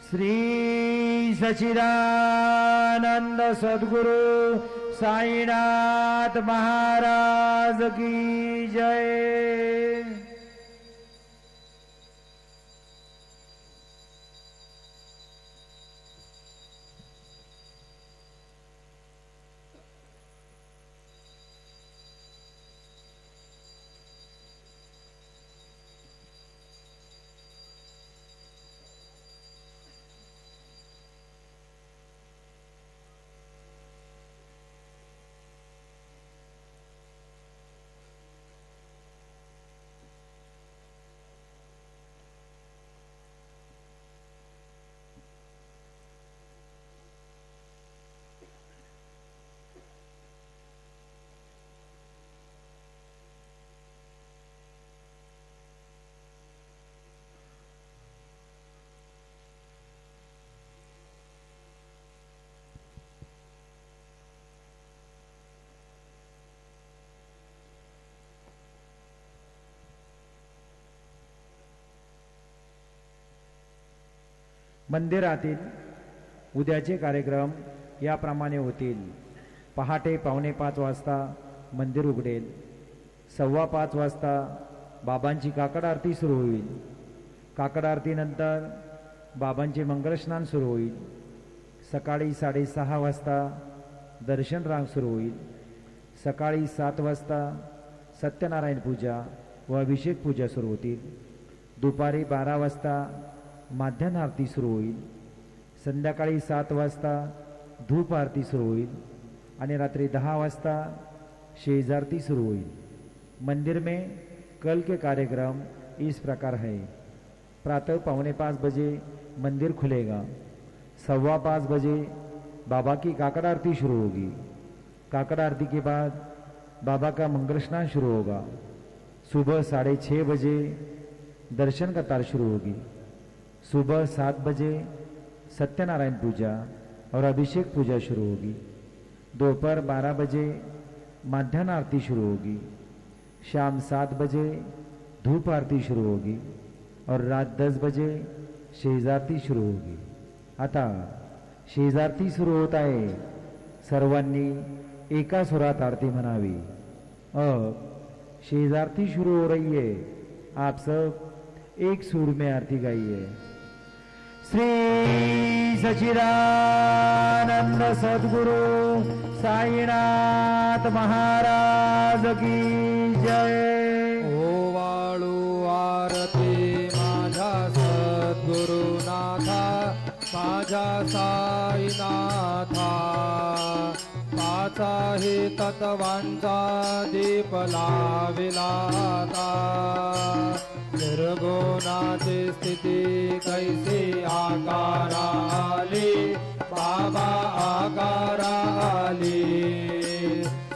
श्री सच्चिदानंद सद्गुरु साईनाथ महाराज की जय। मंदिरातील उद्याचे कार्यक्रम याप्रमाणे होतील। पहाटे 4:45 वाजता मंदिर उघडेल। 5:15 वाजता बाबांची काकड आरती सुरू होईल। काकड आरतीनंतर बाबांचे मंगलस्नान सुरू होईल। सकाळी 6:30 वाजता दर्शन रांग सुरू होईल। सकाळी 7 वाजता सत्यनारायण पूजा व अभिषेक पूजा सुरू होतील। दुपारी 12 वाजता माध्यान्ह आरती सुरू होईल। संध्याकाळी 7 वाजता धूप आरती सुरू होईल आणि रात्रि 10 वाजता शेज आरती शुरू होईल। मंदिर में कल के कार्यक्रम इस प्रकार है। प्रातः 4:45 बजे मंदिर खुलेगा। 5:15 बजे बाबा की काकड़ आरती शुरू होगी। काकड़ आरती के बाद बाबा का मंगल स्नान शुरू होगा। सुबह 6:30 बजे दर्शन कतार शुरू होगी। सुबह 7 बजे सत्यनारायण पूजा और अभिषेक पूजा शुरू होगी। दोपहर 12 बजे माध्यान्ह आरती शुरू होगी। शाम 7 बजे धूप आरती शुरू होगी और रात 10 बजे शेजारती शुरू होगी। आता शेजारती सुरू होत आहे। सर्वांनी एका सुरात आरती म्हणावी। अब शेजारती शुरू हो रही है। आप सब एक सुर में आरती गाइए। श्री सच्चिदानंद सद्गुरु साईनाथ महाराज की जय। ओवाळू आरती माझा सद्गुरुनाथा माझा साईनाथा। पाचाही तत्वांचा दीप लाविला आता। निर्गुणाची स्थिती कैसी आकारा आली बाबा आकारा आली।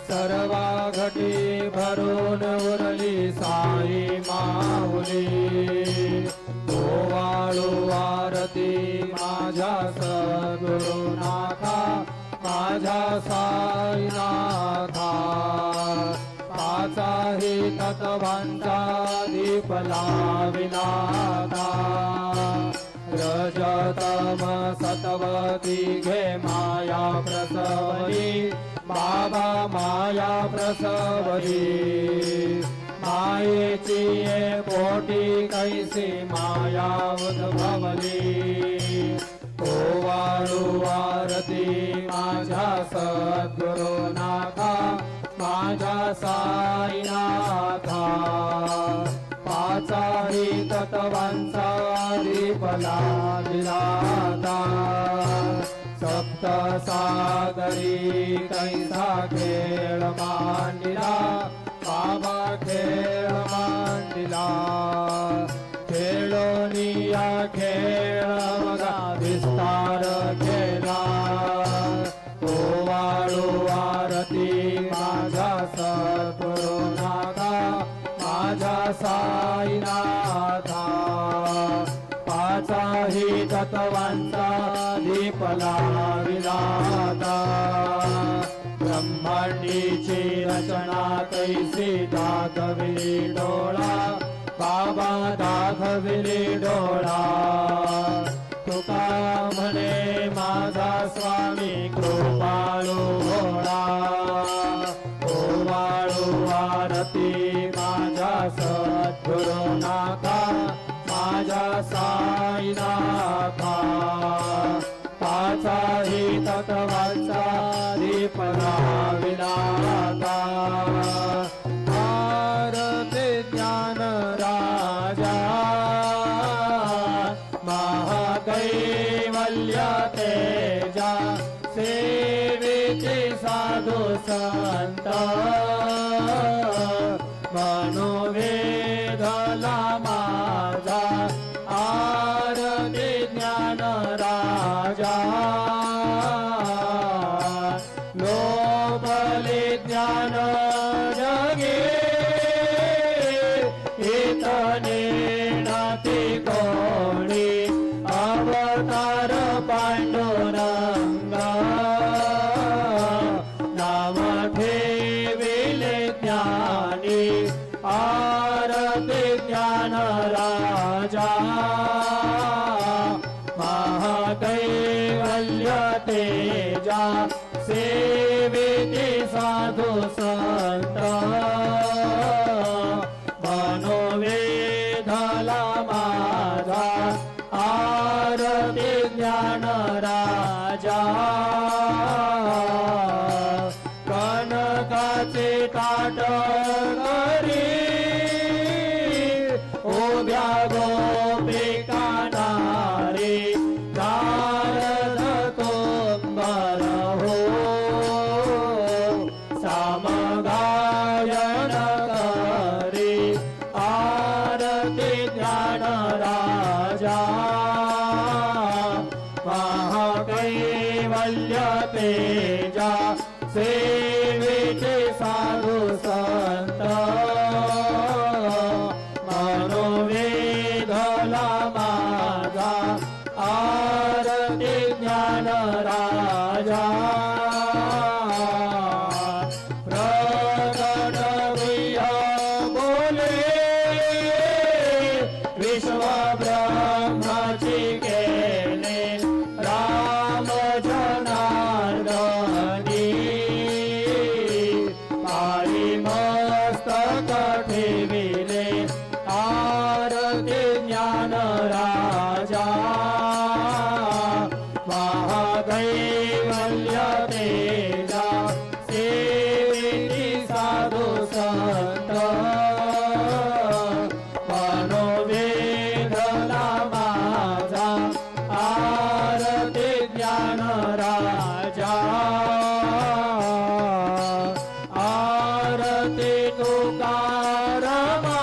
सर्वा घटी भरून उरली साई माऊली। ओवाळू आरती माझ्या सद्गुरुनाथा माझ्या साईनाथा। पाचाही तत्वांचा दीप लाविला आता। रजतम सतवती घे माया प्रसवली बाबा माया प्रसवली। मायेची ये पोटी कैसी माया उद्भवली। ओवाळू आरती माझ्या सद्गुरुनाथा माझ्या साईनाथा। पाचाही तत्वांचा दीप लाविला आता। सप्त सागरी कैसा खेळ मांडिला बाबा खेळ मांडिला। खेळोनिया खेळ मगा विस्तार केला। ओवाळू आरती माझा सद्गुरुनाथा माझा साईनाथा। पाचाही तत्वांचा दीप लाविला आता। ब्रह्मांडीची रचना कैसी दाखविली डोळा बाबा दाखविली डोळा। तुका नाथा पाचाही तत्वांचा दीप लाविला आता आरती ज्ञान राजा महाकैवल्य तेजा सेवेचे साधू संत मनोवेदला माझा आरती ज्ञान राजा लोभले ज्ञान जगे इतने नाती कोणी अवतार पांडुरंग नाम ठेविले ज्ञानी आरती ज्ञान राजा महाकैवल्य तेजा सेविती साधू संत मनोवेधला माझा आरती ज्ञान राजा कनकाचे ताट करी उभ्या गोपिका नारी नारद तुंबर हो समगायन करी आरती ज्ञान राजा महाकैवल्य तेजा सेविते साधू संत मनोवेधला माझा आरती ज्ञान राजा प्रकट गुह्य बोले विश्व ब्रह्माची केले राम जनार्दनी पाळी मस्तक ठेविले आरती ज्ञान राजा महाकैवल्य तेजा सेविती साधू संत मनोवेधला माझा आरती ज्ञान राजा आरती तुकारामा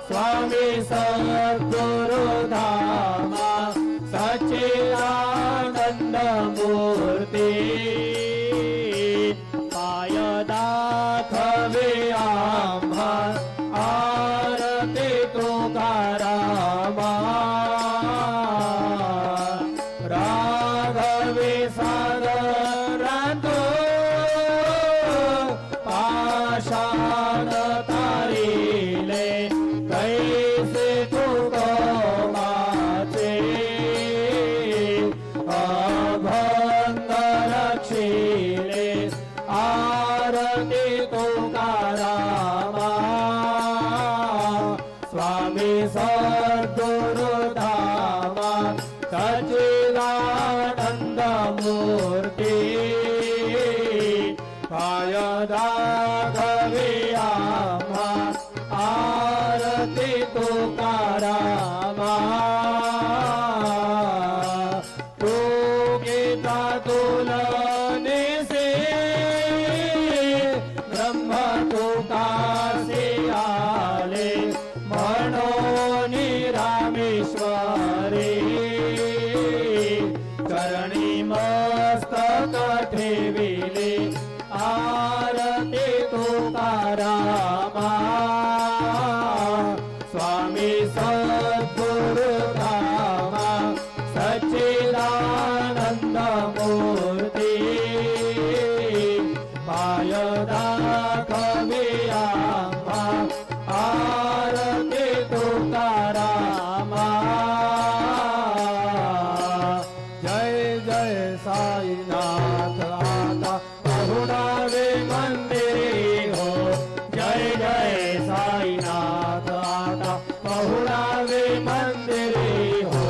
स्वामी सद्गुरुधामा सच्चिदानंद मूर्ती पाय दाखवे आम्हा आरती तुकारामा राघवे सादरातो पाषाण तारिले कैसे तुकोमाचे अभंग रक्षिले आरती तुकारामा स्वामी सद्गुरुधामा सच्चिदानंद मूर्ती पाय दाखवे आम्हा आरती तुकारामा तू गीता तुलनेसे ब्रह्म तुकासे आले म्हणून रामेश्वरी पहुडावे मंदिरे हो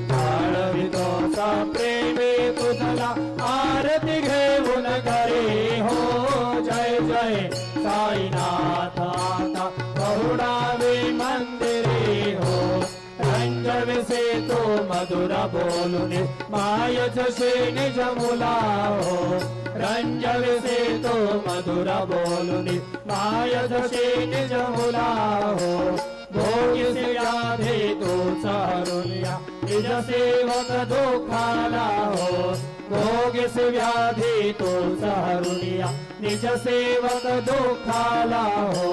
जाळवितो सा प्रेमे तुझला आरती घेऊन घरी हो जय जय साईनाथ आता पहुडावे मंदिरे हो रंजविसे तो मधुरा बोलुने माय जसे निज मुला हो रंजविसे तो मधुरा बोलुने माय जसे निज मुला हो भोगिस व्याधी तो चारुल्या निज सेवक दुखाला हो भोगिस व्याधी तो चारुल्या निज सेवक दुखाला हो